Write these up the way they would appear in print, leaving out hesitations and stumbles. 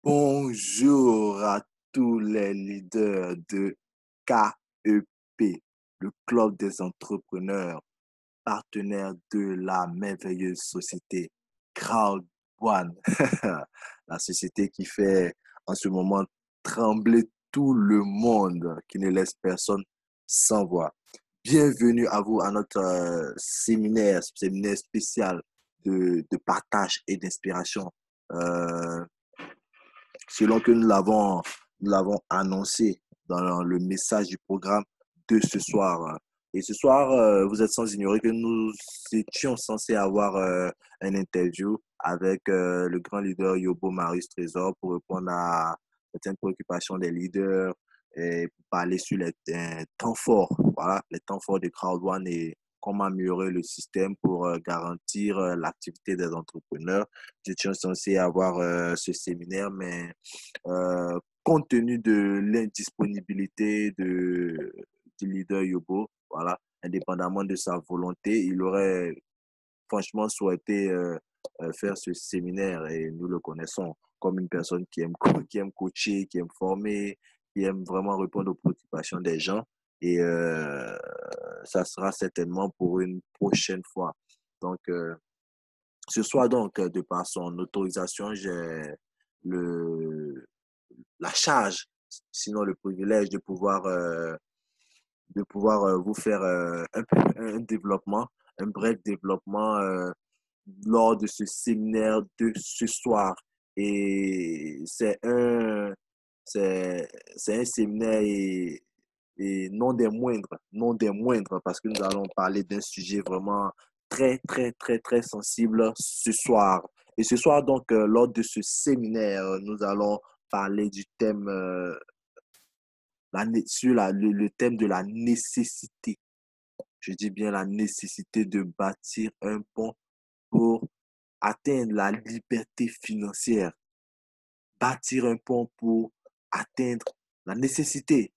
Bonjour à tous les leaders de KEP, le club des entrepreneurs, partenaire de la merveilleuse société Crowd One, la société qui fait en ce moment trembler tout le monde, qui ne laisse personne sans voix. Bienvenue à vous à notre séminaire spécial de partage et d'inspiration. Euh, Selon que nous l'avons annoncé dans le message du programme de ce soir. Et ce soir, vous êtes sans ignorer que nous étions censés avoir un interview avec le grand leader Yobo Marius Trésor pour répondre à certaines préoccupations des leaders et pour parler sur les temps forts, voilà, les temps forts de Crowd One et comment améliorer le système pour garantir l'activité des entrepreneurs. Nous étions censés avoir ce séminaire, mais compte tenu de l'indisponibilité du leader Yobo, voilà, indépendamment de sa volonté, il aurait franchement souhaité faire ce séminaire et nous le connaissons comme une personne qui aime coacher, qui aime former, qui aime vraiment répondre aux préoccupations des gens. Et ça sera certainement pour une prochaine fois. Donc, ce soir, donc, de par son autorisation, j'ai le, la charge, sinon le privilège de pouvoir vous faire un développement, un bref développement lors de ce séminaire de ce soir. Et c'est un séminaire et non des moindres, parce que nous allons parler d'un sujet vraiment très sensible ce soir. Et ce soir, donc, lors de ce séminaire, nous allons parler du thème, le thème de la nécessité. Je dis bien la nécessité de bâtir un pont pour atteindre la liberté financière. Bâtir un pont pour atteindre la nécessité,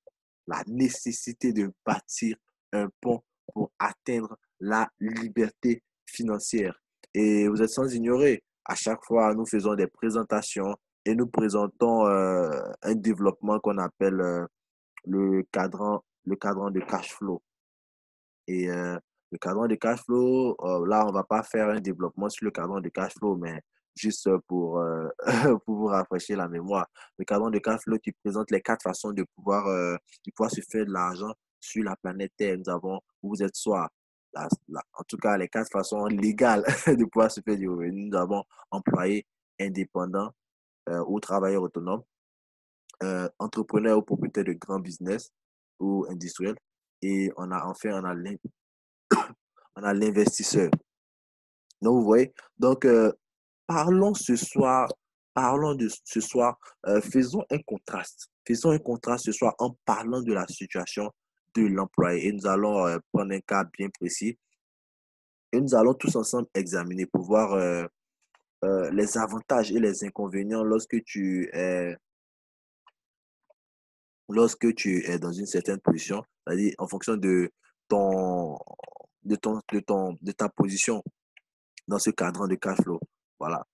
la nécessité de bâtir un pont pour atteindre la liberté financière. Et vous êtes sans ignorer, à chaque fois, nous faisons des présentations et nous présentons un développement qu'on appelle le cadran de cash flow. Et le cadran de cash flow, là, on va pas faire un développement sur le cadran de cash flow, mais juste pour, pour vous rafraîchir la mémoire. Le cadran de cash flow qui présente les quatre façons de pouvoir se faire de l'argent sur la planète Terre. Nous avons, vous êtes soit, en tout cas, les quatre façons légales de pouvoir se faire du revenu. Nous avons employé indépendant ou travailleur autonome, entrepreneur ou propriétaire de grands business ou industriel. Et on a l'investisseur. Donc, vous voyez, donc, parlons ce soir, parlons de ce soir, faisons un contraste. Faisons un contraste ce soir en parlant de la situation de l'employé. Et nous allons prendre un cas bien précis et nous allons tous ensemble examiner pour voir les avantages et les inconvénients lorsque tu es dans une certaine position, c'est-à-dire en fonction ton, de ta position dans ce cadran de cash flow. Voilà.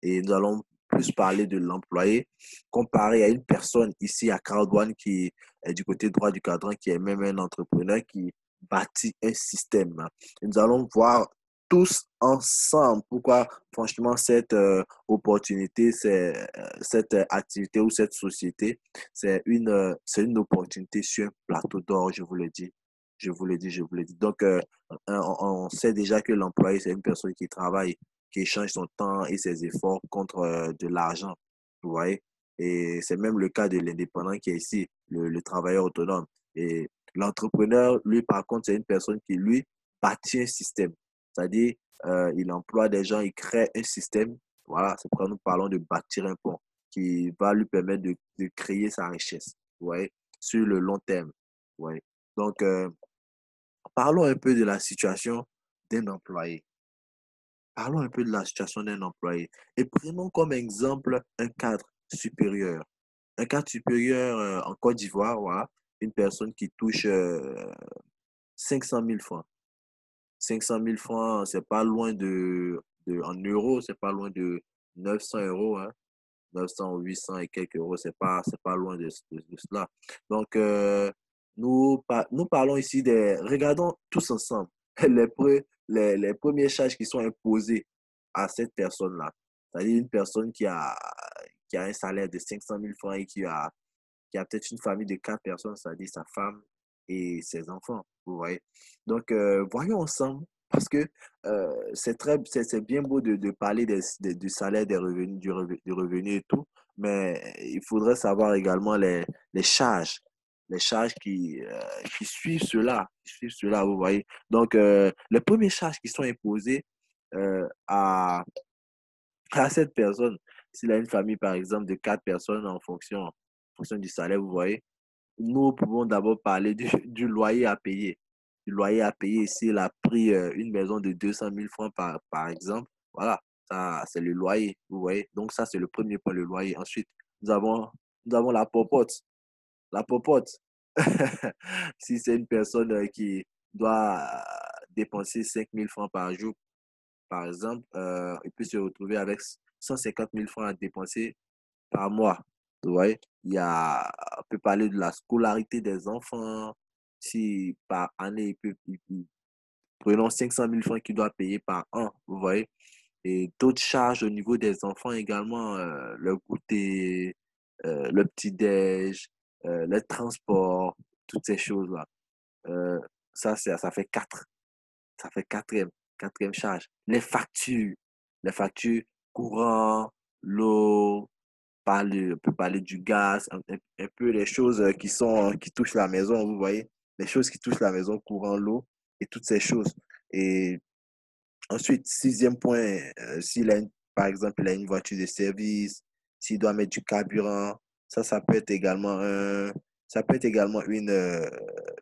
Et nous allons plus parler de l'employé comparé à une personne ici à Crowd One qui est du côté droit du cadran, qui est même un entrepreneur qui bâtit un système. Et nous allons voir tous ensemble pourquoi, franchement, cette opportunité, cette activité ou cette société, c'est une opportunité sur un plateau d'or, je vous le dis. Je vous le dis, je vous le dis. Donc, on sait déjà que l'employé, c'est une personne qui travaille, qui échange son temps et ses efforts contre de l'argent. Vous voyez? Et c'est même le cas de l'indépendant qui est ici, le travailleur autonome. Et l'entrepreneur, lui, par contre, c'est une personne qui, lui, bâtit un système. C'est-à-dire, il emploie des gens, il crée un système. Voilà, c'est pourquoi nous parlons de bâtir un pont qui va lui permettre de créer sa richesse. Vous voyez? Sur le long terme. Vous voyez? Donc, parlons un peu de la situation d'un employé. Parlons un peu de la situation d'un employé et prenons comme exemple un cadre supérieur. Un cadre supérieur en Côte d'Ivoire, voilà, une personne qui touche 500 000 francs. 500 000 francs, c'est pas loin en euros, c'est pas loin de 900 euros, hein. 900 ou 800 et quelques euros, c'est pas loin de cela. Donc, nous parlons ici regardons tous ensemble les premiers charges qui sont imposées à cette personne-là. C'est-à-dire une personne qui a un salaire de 500 000 francs et qui a peut-être une famille de 4 personnes, c'est-à-dire sa femme et ses enfants, vous voyez. Donc, voyons ensemble, parce que c'est bien beau de parler du salaire, des revenus, du revenu et tout, mais il faudrait savoir également les charges qui suivent cela, vous voyez. Donc, les premières charges qui sont imposées euh, à, à cette personne, s'il a une famille, par exemple, de 4 personnes en fonction du salaire, vous voyez, nous pouvons d'abord parler du loyer à payer. Du loyer à payer, s'il a pris une maison de 200 000 francs par exemple, voilà, ça, c'est le loyer, vous voyez. Donc, ça, c'est le premier point, le loyer. Ensuite, nous avons, nous avons la popote. La popote, si c'est une personne qui doit dépenser 5 000 francs par jour, par exemple, il peut se retrouver avec 150 000 francs à dépenser par mois. Vous voyez, on peut parler de la scolarité des enfants. Si par année, prenons 500 000 francs qu'il doit payer par an, vous voyez. Et d'autres charges au niveau des enfants également, le goûter, le petit-déj, le transport, toutes ces choses-là. Euh, ça fait quatre. Ça fait quatrième charge. Les factures courant, l'eau, on peut parler du gaz, un peu les choses qui touchent la maison, vous voyez, les choses qui touchent la maison, courant, l'eau et toutes ces choses. Et ensuite, sixième point, par exemple, il a une voiture de service, s'il doit mettre du carburant, ça peut être également une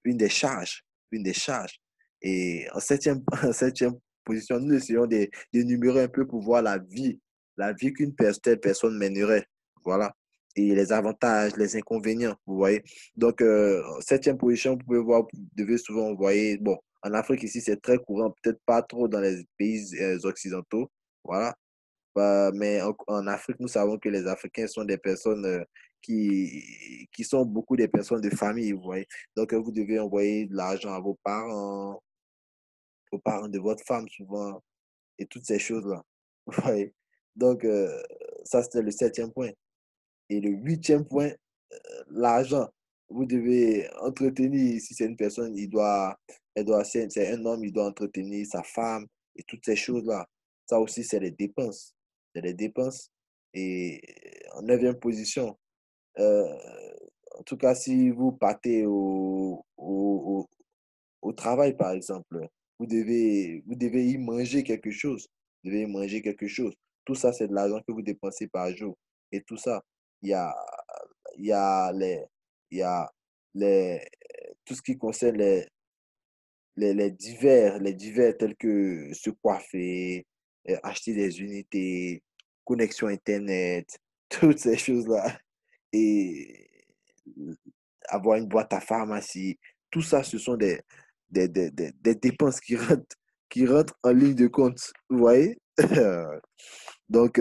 des charges, une des charges. Et en septième, en septième position, nous essayons d'énumérer un peu pour voir la vie telle personne mènerait. Voilà. Et les avantages, les inconvénients, vous voyez. Donc, en septième position, vous pouvez voir, vous devez souvent, vous voyez, bon, en Afrique, ici, c'est très courant, peut-être pas trop dans les pays occidentaux. Voilà. Mais en Afrique, nous savons que les Africains sont des personnes qui sont beaucoup des personnes de famille, vous voyez. Donc, vous devez envoyer de l'argent à aux parents de votre femme souvent, et toutes ces choses-là. Vous voyez. Donc, ça, c'était le septième point. Et le huitième point, l'argent. Vous devez entretenir, si c'est une personne, c'est un homme, il doit entretenir sa femme et toutes ces choses-là. Ça aussi, c'est les dépenses. C'est les dépenses. Et en neuvième position, euh, en tout cas, si vous partez au travail, par exemple, vous devez y manger quelque chose. Vous devez y manger quelque chose. Tout ça, c'est de l'argent que vous dépensez par jour. Et tout ça, il y a, il y a il y a les, tout ce qui concerne les divers tels que se coiffer, acheter des unités, connexion Internet, toutes ces choses-là. Et avoir une boîte à pharmacie, tout ça, ce sont des dépenses qui rentrent en ligne de compte. Vous voyez? Donc,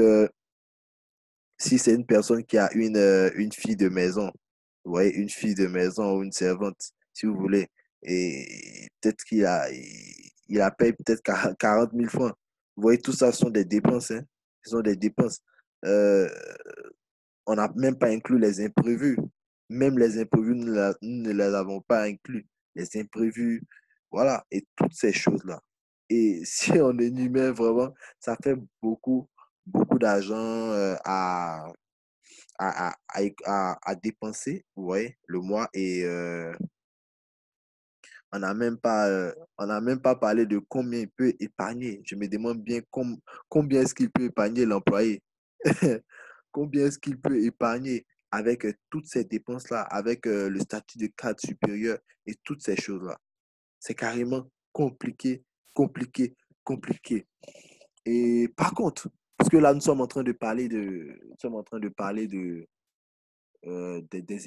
si c'est une personne qui a une fille de maison, vous voyez, une fille de maison ou une servante, si vous voulez, et peut-être il a payé peut-être 40 000 francs. Vous voyez, tout ça sont des dépenses, hein. Ce sont des dépenses. Euh, on n'a même pas inclus les imprévus. Même les imprévus, nous ne les avons pas inclus. Les imprévus, voilà, et toutes ces choses-là. Et si on énumère vraiment, ça fait beaucoup d'argent à dépenser, vous voyez, le mois. Et on n'a même pas parlé de combien il peut épargner. Je me demande bien combien est-ce qu'il peut épargner l'employé. Combien est-ce qu'il peut épargner avec toutes ces dépenses-là, avec le statut de cadre supérieur et toutes ces choses-là. C'est carrément compliqué, compliqué, compliqué. Et par contre, parce que là, nous sommes en train de parler des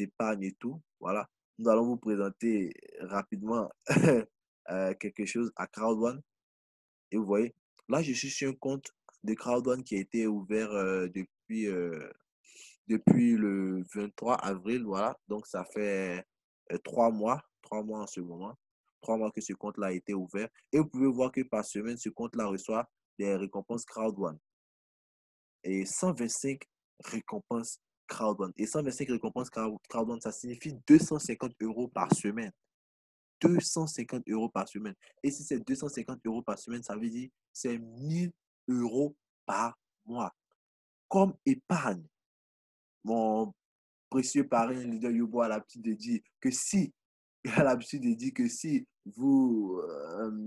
épargnes et tout, voilà. Nous allons vous présenter rapidement quelque chose à Crowd1. Et vous voyez, là, je suis sur un compte de Crowd1 qui a été ouvert depuis le 23 avril, voilà. Donc, ça fait 3 mois en ce moment. 3 mois que ce compte-là a été ouvert. Et vous pouvez voir que par semaine, ce compte-là reçoit des récompenses Crowd One. Et 125 récompenses Crowd One. Et 125 récompenses Crowd One, ça signifie 250 euros par semaine. 250 euros par semaine. Et si c'est 250 euros par semaine, ça veut dire c'est 1000 euros par mois. Comme épargne, mon précieux parrain, leader Yobo, a l'habitude de dire que si, il a l'habitude de dire que si vous,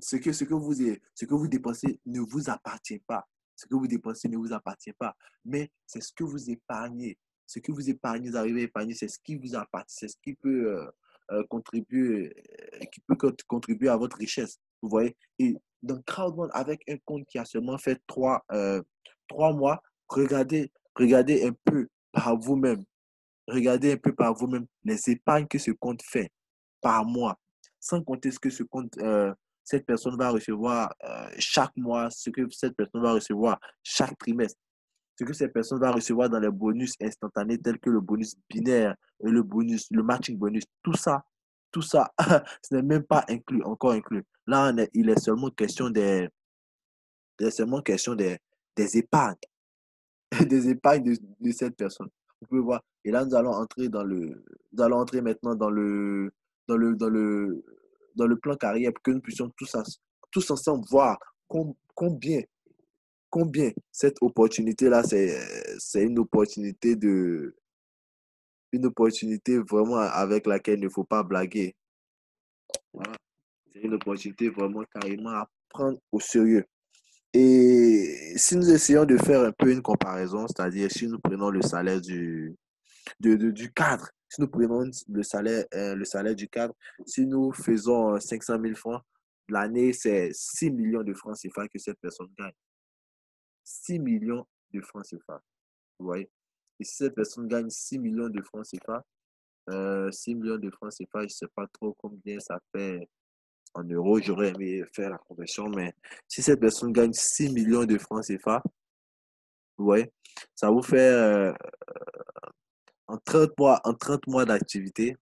ce que vous dépensez ne vous appartient pas. Ce que vous dépensez ne vous appartient pas. Mais c'est ce que vous épargnez. Ce que vous épargnez, vous arrivez à épargner, c'est ce qui vous appartient. C'est ce qui peut contribuer, contribuer à votre richesse. Vous voyez? Et dans Crowdfund, avec un compte qui a seulement fait 3 mois, regardez un peu par vous-même. Regardez un peu par vous-même les épargnes que ce compte fait par mois, sans compter ce que cette personne va recevoir chaque mois, ce que cette personne va recevoir chaque trimestre, ce que cette personne va recevoir dans les bonus instantanés tels que le bonus binaire et le matching bonus. Tout ça, ce n'est même pas inclus, encore inclus. Là, il est seulement question des épargnes, des épargnes de cette personne. Vous pouvez voir. Et là, nous allons entrer maintenant dans dans le plan carrière pour que nous puissions tous ensemble voir combien, combien cette opportunité-là, c'est une opportunité vraiment avec laquelle il ne faut pas blaguer. Voilà. C'est une opportunité vraiment carrément à prendre au sérieux. Et si nous essayons de faire un peu une comparaison, c'est-à-dire si nous prenons le salaire du cadre, si nous prenons le salaire du cadre, si nous faisons 500 000 francs, l'année, c'est 6 millions de francs CFA que cette personne gagne. 6 millions de francs CFA. Vous voyez? Et si cette personne gagne 6 millions de francs CFA, 6 millions de francs CFA, je ne sais pas trop combien ça fait en euros, j'aurais aimé faire la conversion, mais si cette personne gagne 6 millions de francs CFA, vous voyez, ça vous fait en 30 mois d'activité,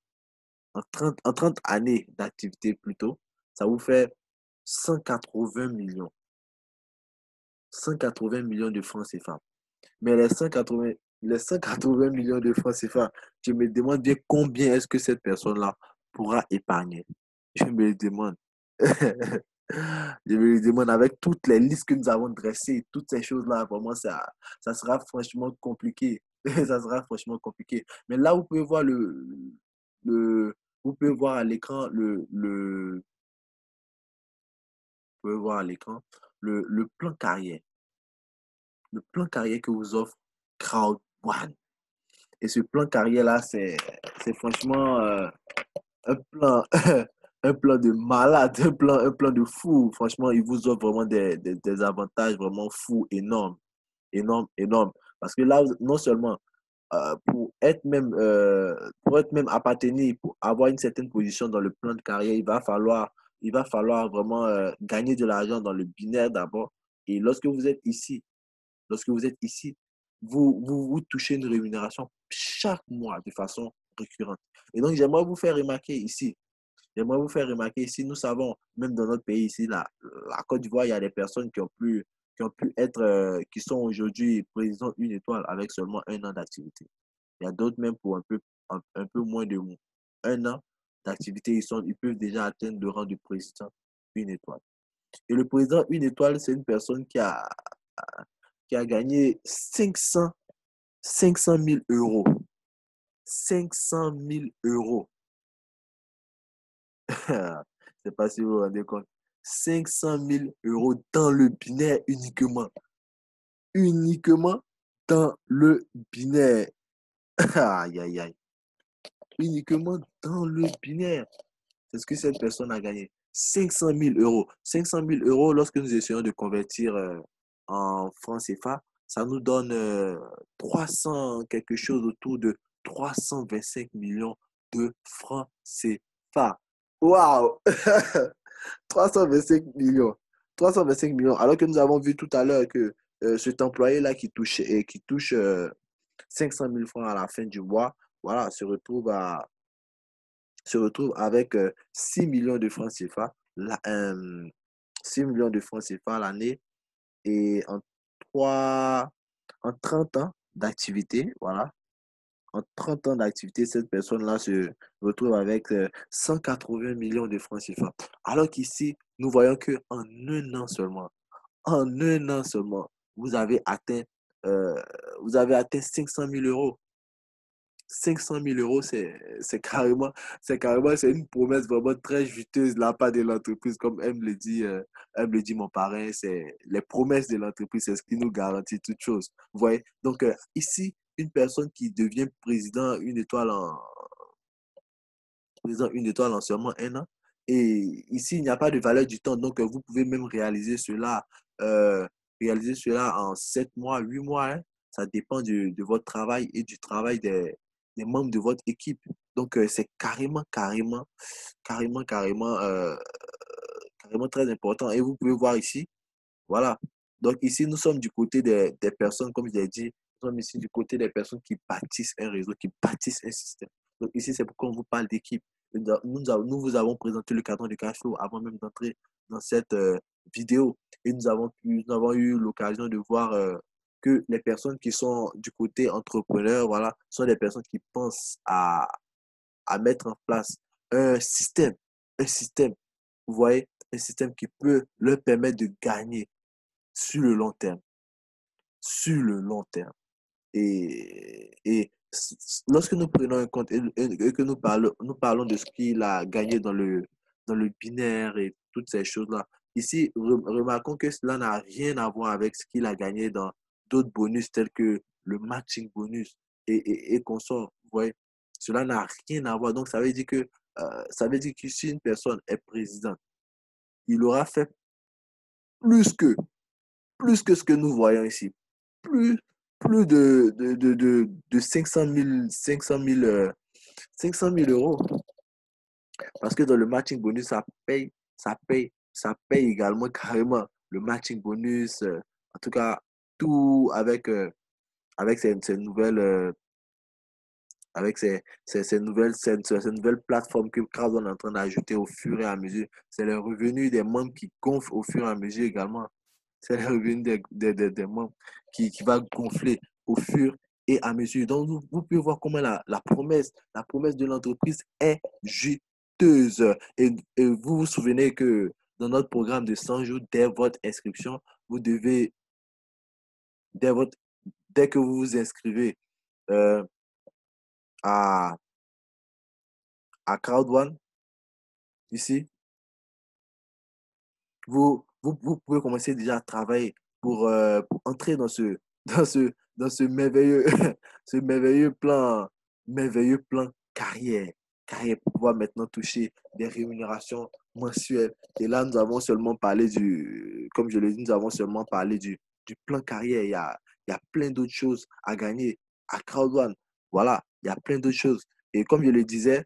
en 30 années d'activité plutôt, ça vous fait 180 millions. 180 millions de francs CFA. Mais les 180 millions de francs CFA, je me demande bien combien est-ce que cette personne-là pourra épargner. Je me le demande. Je me le demande avec toutes les listes que nous avons dressées, toutes ces choses-là, vraiment, ça sera franchement compliqué. Ça sera franchement compliqué. Mais là, vous pouvez voir vous pouvez voir à l'écran vous pouvez voir à l'écran le plan carrière. Le plan carrière que vous offre Crowd One. Et ce plan carrière-là, c'est franchement un plan, un plan de malade, un plan de fou. Franchement, il vous offre vraiment des avantages vraiment fous, énormes, énormes, énormes. Parce que là, non seulement pour être même appartenir, pour avoir une certaine position dans le plan de carrière, il va falloir vraiment gagner de l'argent dans le binaire d'abord. Et lorsque vous êtes ici, vous touchez une rémunération chaque mois de façon récurrente. Et donc, j'aimerais vous faire remarquer ici, nous savons, même dans notre pays ici, la Côte d'Ivoire, il y a des personnes qui ont pu être, qui sont aujourd'hui président une étoile avec seulement 1 an d'activité. Il y a d'autres même pour un peu moins de 1 an d'activité, ils peuvent déjà atteindre le rang de président une étoile. Et le président une étoile, c'est une personne qui a gagné 500 000 euros. 500 000 euros. Je ne sais pas si vous vous rendez compte. 500 000 euros dans le binaire uniquement. Uniquement dans le binaire. Aïe, aïe, aïe. Uniquement dans le binaire. C'est ce que cette personne a gagné. 500 000 euros. 500 000 euros, lorsque nous essayons de convertir en francs CFA, ça nous donne 300, quelque chose autour de 325 millions de francs CFA. Waouh! 325 millions. 325 millions. Alors que nous avons vu tout à l'heure que cet employé-là qui touche 500 000 francs à la fin du mois, voilà, se retrouve avec 6 millions de francs CFA, 6 millions de francs CFA à l'année et en 30 ans d'activité, voilà, en 30 ans d'activité, cette personne-là se retrouve avec 180 millions de francs CFA. Alors qu'ici, nous voyons qu'en un an seulement, en un an seulement, vous avez atteint, euh, vous avez atteint 500 000 euros. 500 000 euros, c'est une promesse vraiment très juteuse de la part de l'entreprise. Comme aime le dit mon parrain, c'est les promesses de l'entreprise, c'est ce qui nous garantit toute chose. Vous voyez? Donc, ici, une personne qui devient président une étoile en seulement un an. Et ici, il n'y a pas de valeur du temps. Donc, vous pouvez même euh, réaliser cela en 7 mois, 8 mois, hein. Ça dépend de votre travail et du travail des membres de votre équipe. Donc, c'est carrément, carrément très important. Et vous pouvez voir ici, voilà. Donc ici, nous sommes du côté des personnes, comme je l'ai dit, nous sommes ici du côté des personnes qui bâtissent un réseau, qui bâtissent un système. Donc ici, c'est pourquoi on vous parle d'équipe. Nous vous avons présenté le cadran de cash flow avant même d'entrer dans cette vidéo. Et nous avons eu l'occasion de voir que les personnes qui sont du côté entrepreneur, voilà, sont des personnes qui pensent à mettre en place un système, un système, vous voyez, un système qui peut leur permettre de gagner sur le long terme, sur le long terme. Et lorsque nous prenons un compte et que nous parlons de ce qu'il a gagné dans le binaire et toutes ces choses-là, ici, remarquons que cela n'a rien à voir avec ce qu'il a gagné dans d'autres bonus tels que le matching bonus et consorts. Vous voyez, cela n'a rien à voir. Donc, ça veut dire que si une personne est présidente, il aura fait plus que plus que ce que nous voyons ici. Plus, plus de 500 000 euros. Parce que dans le matching bonus, ça paye également carrément le matching bonus. En tout cas, tout avec ces nouvelles, avec ces nouvelles plateformes que Crowdon est en train d'ajouter au fur et à mesure. C'est les revenus des membres qui gonflent au fur et à mesure également. C'est le revenu des membres qui va gonfler au fur et à mesure. Donc, vous pouvez voir comment la promesse de l'entreprise est juteuse. Et vous vous souvenez que dans notre programme de 100 jours, dès votre inscription, vous devez, dès, votre, dès que vous vous inscrivez euh, à, à Crowd One, ici, vous pouvez commencer déjà à travailler pour entrer dans ce, dans ce ce merveilleux plan carrière pour pouvoir maintenant toucher des rémunérations mensuelles. Et là, nous avons seulement parlé comme je l'ai dit, nous avons seulement parlé du plan carrière. Il y a plein d'autres choses à gagner à Crowd One. Voilà, il y a plein d'autres choses. Et comme je le disais,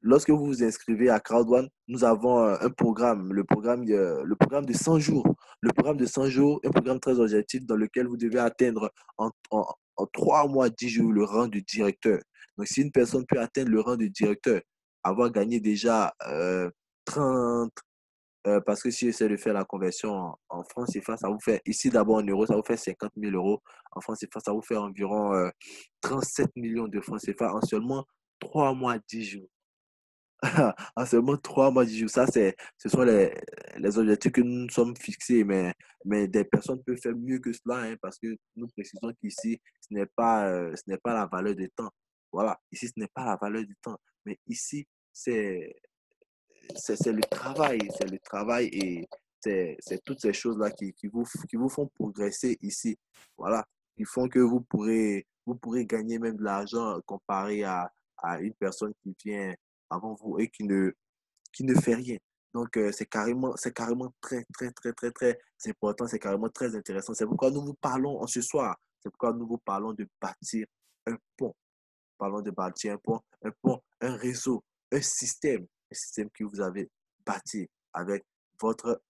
lorsque vous vous inscrivez à Crowd One, nous avons un programme, le programme de 100 jours. Le programme de 100 jours, un programme très objectif dans lequel vous devez atteindre en 3 mois, 10 jours le rang de directeur. Donc, si une personne peut atteindre le rang de directeur, avoir gagné déjà 30, parce que si j'essaie de faire la conversion en francs CFA, ça vous fait, ici d'abord en euros, ça vous fait 50 000 euros. En francs CFA, ça vous fait environ 37 millions de francs CFA en seulement 3 mois, 10 jours. En seulement 3 mois, 10 jours. Ce sont les objectifs que nous nous sommes fixés, mais des personnes peuvent faire mieux que cela, hein, parce que nous précisons qu'ici, ce n'est pas la valeur du temps. Voilà, ici, ce n'est pas la valeur du temps. Mais ici, c'est le travail et c'est toutes ces choses-là qui vous font progresser ici. Voilà, qui font que vous pourrez gagner même de l'argent comparé à une personne qui vient avant vous et qui ne fait rien. Donc, c'est carrément très important, c'est carrément très intéressant. C'est pourquoi nous vous parlons en ce soir. C'est pourquoi nous vous parlons de bâtir un pont. Parlons de bâtir un pont, un réseau, un système que vous avez bâti avec votre,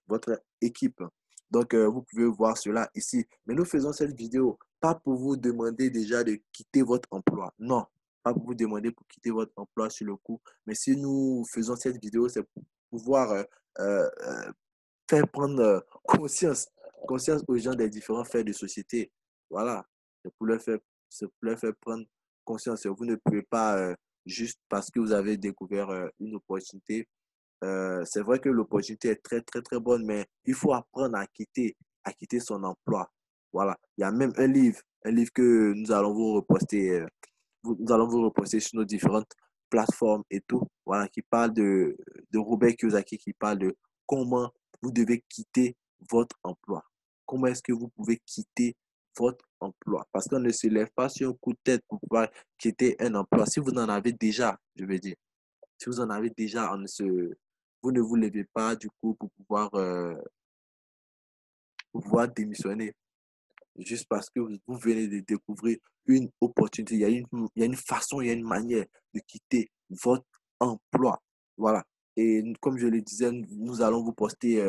votre équipe. Donc, vous pouvez voir cela ici. Mais nous faisons cette vidéo pas pour vous demander déjà de quitter votre emploi. Non, pas pour vous demander pour quitter votre emploi sur le coup. Mais si nous faisons cette vidéo, c'est pour pouvoir euh, euh, faire prendre conscience aux gens des différents faits de société. Voilà, c'est pour leur faire prendre conscience. Vous ne pouvez pas, juste parce que vous avez découvert une opportunité, c'est vrai que l'opportunité est très, très, très bonne, mais il faut apprendre à quitter son emploi. Voilà. Il y a même un livre que nous allons vous reposter, nous allons vous reposter sur nos différentes plateformes et tout. Voilà, qui parle de Robert Kiyosaki, qui parle de comment vous devez quitter votre emploi. Comment est-ce que vous pouvez quitter votre emploi? Parce qu'on ne se lève pas sur un coup de tête pour pouvoir quitter un emploi. Si vous en avez déjà, je veux dire, si vous en avez déjà, vous ne vous levez pas du coup pour pouvoir démissionner juste parce que vous venez de découvrir une opportunité. Il y a une façon, il y a une manière de quitter votre emploi. Voilà. Et comme je le disais, nous allons vous poster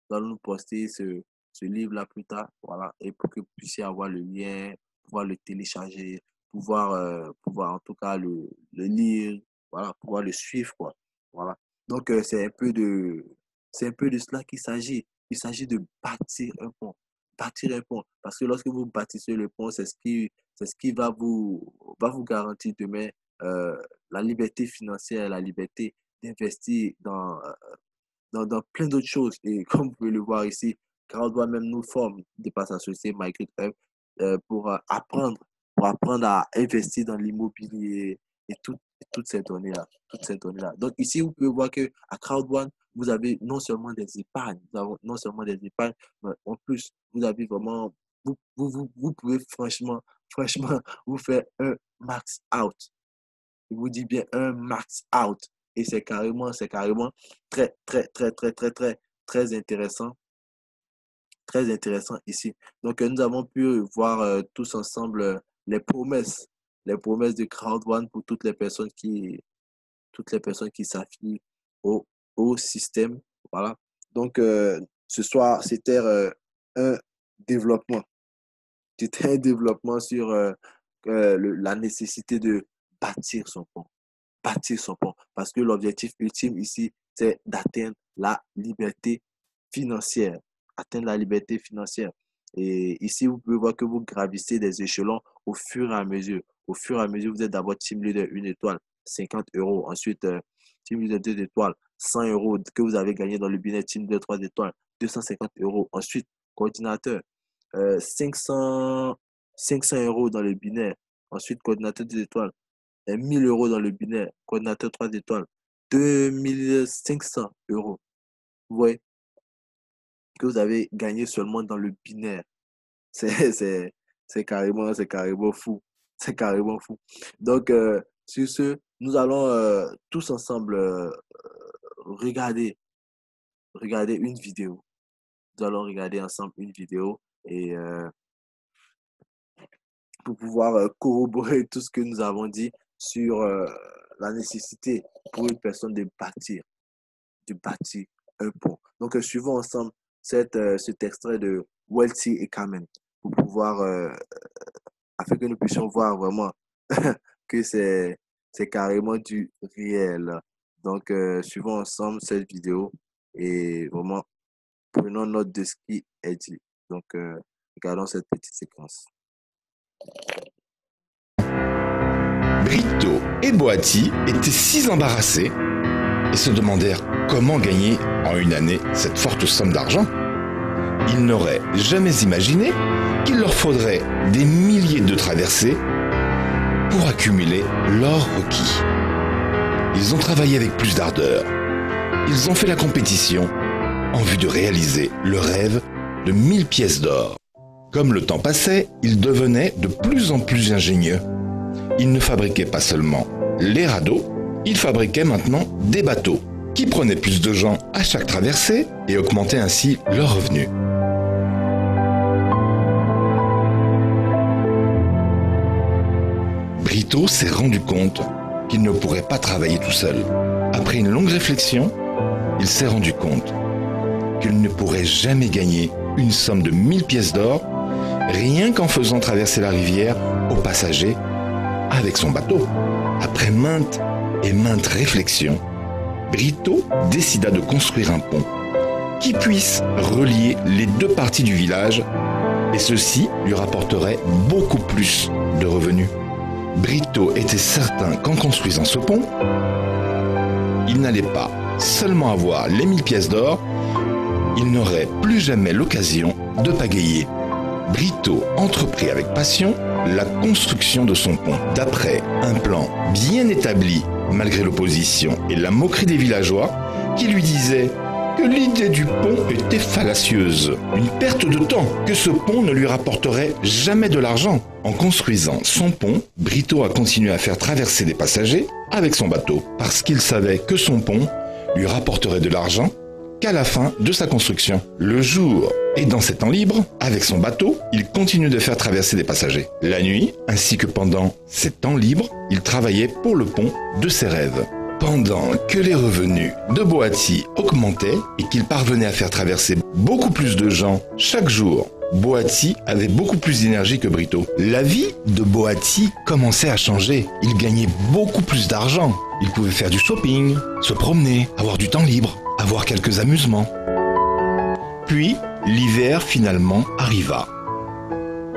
nous allons nous poster ce livre-là plus tard. Voilà. Et pour que vous puissiez avoir le lien, pouvoir le télécharger, pouvoir en tout cas le lire, voilà, pouvoir le suivre, quoi. Voilà. Donc, c'est un peu de cela qu'il s'agit. Il s'agit de bâtir un pont. Bâtir un pont. Parce que lorsque vous bâtissez le pont, c'est ce qui va vous garantir demain euh, la liberté financière, la liberté d'investir dans plein d'autres choses. Et comme vous pouvez le voir ici, Carl doit même nous forme de par sa société Michael Hub pour apprendre à investir dans l'immobilier et toutes ces données-là. Toutes ces données-là. Donc ici, vous pouvez voir que à Crowd1, vous avez non seulement des épargnes, non seulement des épargnes, mais en plus, vous avez vraiment, vous pouvez franchement, vous faire un max out. Je vous dis bien un max out. Et c'est carrément très intéressant, très intéressant ici. Donc, nous avons pu voir tous ensemble les promesses de Crowd1 pour toutes les personnes qui s'affilient au, au système. Voilà. Donc, ce soir, c'était un développement. C'était un développement sur la nécessité de bâtir son pont. Bâtir son pont. Parce que l'objectif ultime ici, c'est d'atteindre la liberté financière. Atteindre la liberté financière. Et ici, vous pouvez voir que vous gravissez des échelons au fur et à mesure. Au fur et à mesure, vous êtes d'abord team leader 1 étoile, 50 euros. Ensuite, team leader 2 étoiles, 100 euros que vous avez gagné dans le binet team leader 3 étoiles, 250 euros. Ensuite, coordinateur, 500, 500 euros dans le binaire. Ensuite, coordinateur 2 étoiles, 1000 euros dans le binaire. Coordinateur 3 étoiles, 2500 euros. Vous voyez que vous avez gagné seulement dans le binaire. C'est, c'est, c'est carrément fou. C'est carrément fou. Donc, sur ce, nous allons tous ensemble regarder une vidéo. Nous allons regarder ensemble une vidéo et pour pouvoir corroborer tout ce que nous avons dit sur la nécessité pour une personne de bâtir un pont. Donc, suivons ensemble cet extrait de Wealthy et Kamen pour pouvoir, afin que nous puissions voir vraiment que c'est carrément du réel. Donc, suivons ensemble cette vidéo et vraiment prenons note de ce qui est dit. Donc, regardons cette petite séquence. Brito et Boati étaient si embarrassés et se demandèrent comment gagner en une année cette forte somme d'argent. Ils n'auraient jamais imaginé qu'il leur faudrait des milliers de traversées pour accumuler l'or requis. Ils ont travaillé avec plus d'ardeur. Ils ont fait la compétition en vue de réaliser le rêve de 1000 pièces d'or. Comme le temps passait, ils devenaient de plus en plus ingénieux. Ils ne fabriquaient pas seulement les radeaux, ils fabriquaient maintenant des bateaux qui prenaient plus de gens à chaque traversée et augmentaient ainsi leurs revenus. Brito s'est rendu compte qu'il ne pourrait pas travailler tout seul. Après une longue réflexion, il s'est rendu compte qu'il ne pourrait jamais gagner une somme de 1000 pièces d'or rien qu'en faisant traverser la rivière aux passagers avec son bateau. Après maintes et maintes réflexions, Brito décida de construire un pont qui puisse relier les deux parties du village, et ceci lui rapporterait beaucoup plus de revenus. Brito était certain qu'en construisant ce pont, il n'allait pas seulement avoir les 1000 pièces d'or, il n'aurait plus jamais l'occasion de pagayer. Brito entreprit avec passion la construction de son pont, d'après un plan bien établi malgré l'opposition et la moquerie des villageois qui lui disaient que l'idée du pont était fallacieuse, une perte de temps, que ce pont ne lui rapporterait jamais de l'argent. En construisant son pont, Brito a continué à faire traverser des passagers avec son bateau, parce qu'il savait que son pont lui rapporterait de l'argent qu'à la fin de sa construction. Le jour et dans ses temps libres, avec son bateau, il continue de faire traverser des passagers. La nuit, ainsi que pendant ses temps libres, il travaillait pour le pont de ses rêves. Pendant que les revenus de Boati augmentaient et qu'il parvenait à faire traverser beaucoup plus de gens chaque jour, Boati avait beaucoup plus d'énergie que Brito. La vie de Boati commençait à changer. Il gagnait beaucoup plus d'argent. Il pouvait faire du shopping, se promener, avoir du temps libre, avoir quelques amusements. Puis, l'hiver finalement arriva.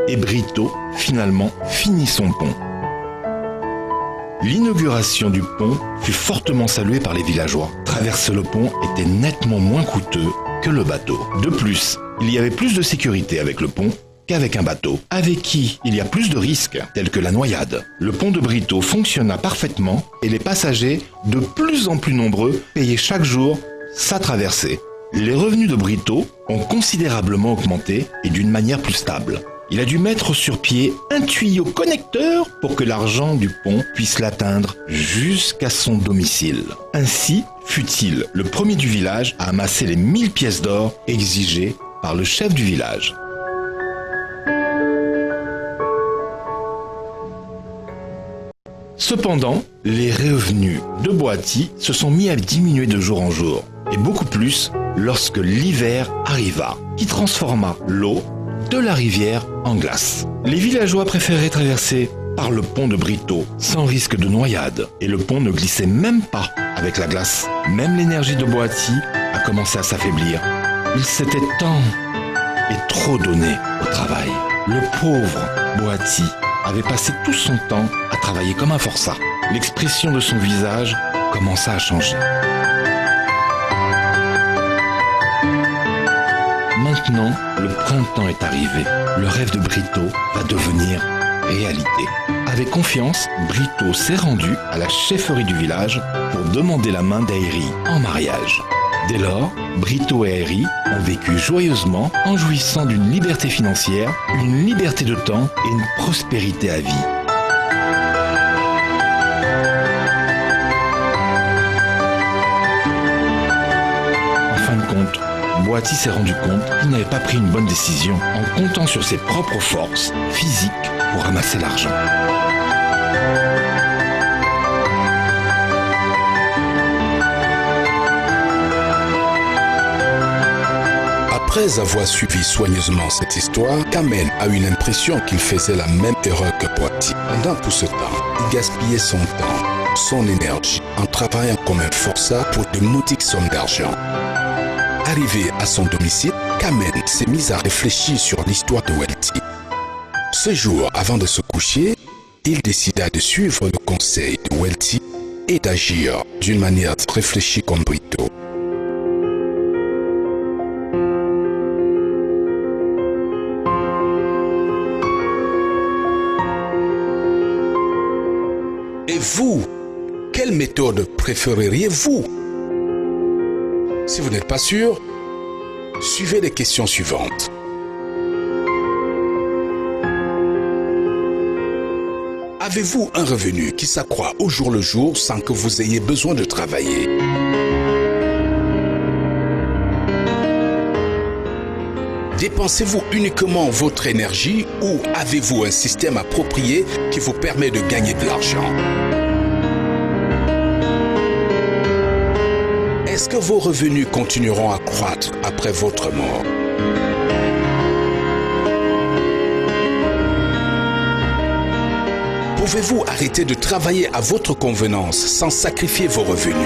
Et Brito finalement finit son pont. L'inauguration du pont fut fortement saluée par les villageois. Traverser le pont était nettement moins coûteux que le bateau. De plus, il y avait plus de sécurité avec le pont qu'avec un bateau, avec qui il y a plus de risques, tels que la noyade. Le pont de Brito fonctionna parfaitement et les passagers, de plus en plus nombreux, payaient chaque jour sa traversée. Les revenus de Brito ont considérablement augmenté et d'une manière plus stable. Il a dû mettre sur pied un tuyau connecteur pour que l'argent du pont puisse l'atteindre jusqu'à son domicile. Ainsi fut-il le premier du village à amasser les 1000 pièces d'or exigées par le chef du village. Cependant, les revenus de Boati se sont mis à diminuer de jour en jour, et beaucoup plus lorsque l'hiver arriva, qui transforma l'eau de la rivière en glace. Les villageois préféraient traverser par le pont de Brito sans risque de noyade, et le pont ne glissait même pas avec la glace. Même l'énergie de Boati a commencé à s'affaiblir. Il s'était tant et trop donné au travail. Le pauvre Boati avait passé tout son temps à travailler comme un forçat. L'expression de son visage commença à changer. Maintenant, le printemps est arrivé. Le rêve de Brito va devenir réalité. Avec confiance, Brito s'est rendu à la chefferie du village pour demander la main d'Airi en mariage. Dès lors, Brito et Airi ont vécu joyeusement en jouissant d'une liberté financière, une liberté de temps et une prospérité à vie. En fin de compte, Boati s'est rendu compte qu'il n'avait pas pris une bonne décision en comptant sur ses propres forces physiques pour ramasser l'argent. Après avoir suivi soigneusement cette histoire, Kamel a eu l'impression qu'il faisait la même erreur que Boati. Pendant tout ce temps, il gaspillait son temps, son énergie, en travaillant comme un forçat pour de modiques sommes d'argent. Arrivé à son domicile, Kamel s'est mis à réfléchir sur l'histoire de Welty. Ce jour, avant de se coucher, il décida de suivre le conseil de Welty et d'agir d'une manière réfléchie comme Brito. Et vous, quelle méthode préféreriez-vous? Si vous n'êtes pas sûr, suivez les questions suivantes. Avez-vous un revenu qui s'accroît au jour le jour sans que vous ayez besoin de travailler? Dépensez-vous uniquement votre énergie ou avez-vous un système approprié qui vous permet de gagner de l'argent? Est-ce que vos revenus continueront à croître après votre mort? Pouvez-vous arrêter de travailler à votre convenance sans sacrifier vos revenus?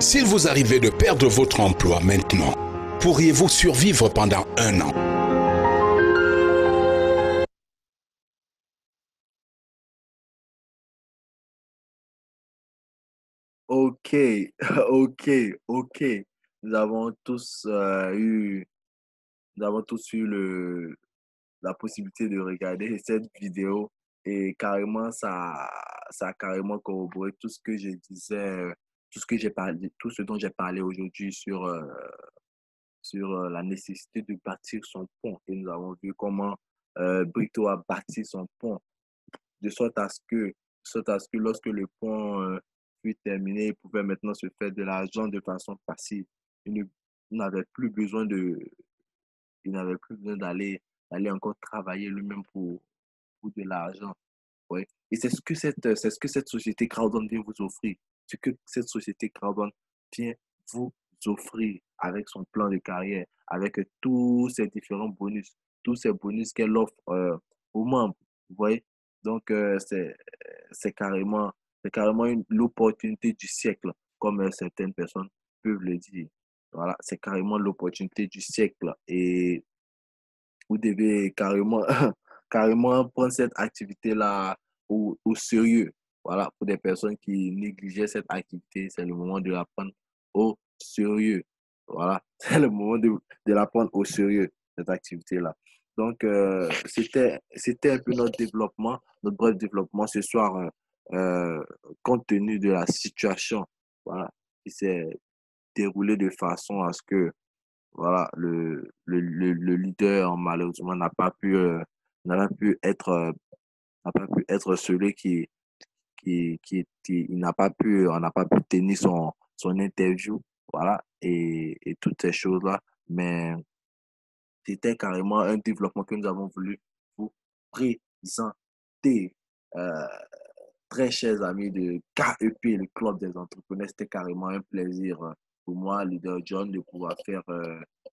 S'il vous arrivait de perdre votre emploi maintenant, pourriez-vous survivre pendant 1 an? Ok, ok, ok. Nous avons tous nous avons tous eu la possibilité de regarder cette vidéo et carrément, ça a carrément corroboré tout ce que je disais, tout ce que j'ai parlé, tout ce dont j'ai parlé aujourd'hui sur la nécessité de bâtir son pont. Et nous avons vu comment Brito a bâti son pont de sorte à ce que lorsque le pont fut terminé, il pouvait maintenant se faire de l'argent de façon passive. Il ne- il n'avait plus besoin il n'avait plus besoin d'aller encore travailler lui-même pour de l'argent. Ouais. Et c'est ce que cette société crowdfund vient vous offrir. Ce que cette société crowdfund vient vous offrir avec son plan de carrière, avec tous ces différents bonus, tous ces bonus qu'elle offre aux membres. Vous voyez? Donc, c'est carrément l'opportunité du siècle, comme certaines personnes peuvent le dire. Voilà, c'est carrément l'opportunité du siècle. Et vous devez carrément, carrément prendre cette activité-là au sérieux. Voilà, pour des personnes qui négligeaient cette activité, c'est le moment de la prendre au sérieux. Voilà, c'est le moment de la prendre au sérieux, cette activité-là. Donc, c'était un peu notre développement, notre bref développement ce soir, compte tenu de la situation, voilà, qui s'est déroulée de façon à ce que voilà, le leader, malheureusement, n'a pas pu être, n'a pas pu être celui qui on n'a pas pu tenir son interview, voilà, et toutes ces choses-là. Mais c'était carrément un développement que nous avons voulu vous présenter. Euh, Très chers amis de KEP, le club des entrepreneurs, c'était carrément un plaisir pour moi, leader John, de pouvoir faire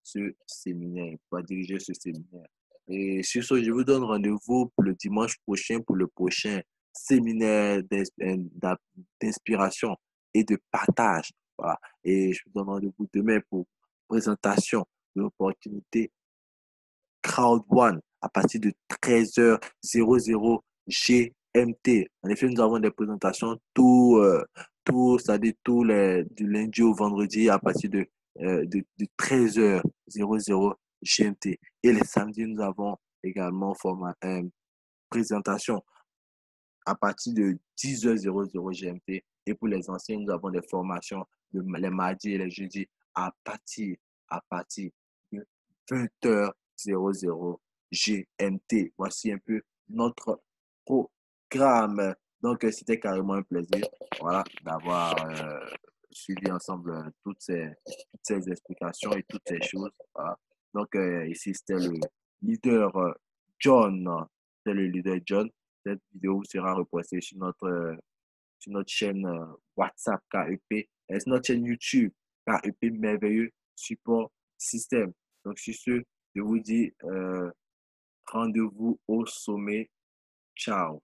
ce séminaire, pouvoir diriger ce séminaire. Et sur ce, je vous donne rendez-vous pour le dimanche prochain pour le prochain séminaire d'inspiration et de partage. Voilà. Et je vous donne rendez-vous demain pour présentation de l'opportunité Crowd One à partir de 13h00 GMT. En effet, nous avons des présentations c'est-à-dire du lundi au vendredi à partir de 13h00 GMT. Et les samedis, nous avons également présentation à partir de 10h00 GMT. Et pour les anciens, nous avons des formations les mardis et les jeudis à à partir de 20h00 GMT. Voici un peu notre programme. Donc, c'était carrément un plaisir, voilà, d'avoir suivi ensemble toutes ces explications et toutes ces choses. Voilà. Donc, ici, c'était le leader John. C'était le leader John. Cette vidéo sera repostée sur notre chaîne WhatsApp KEP, et sur notre chaîne YouTube KEP Merveilleux Support Système. Donc, sur ce, je vous dis rendez-vous au sommet. Ciao.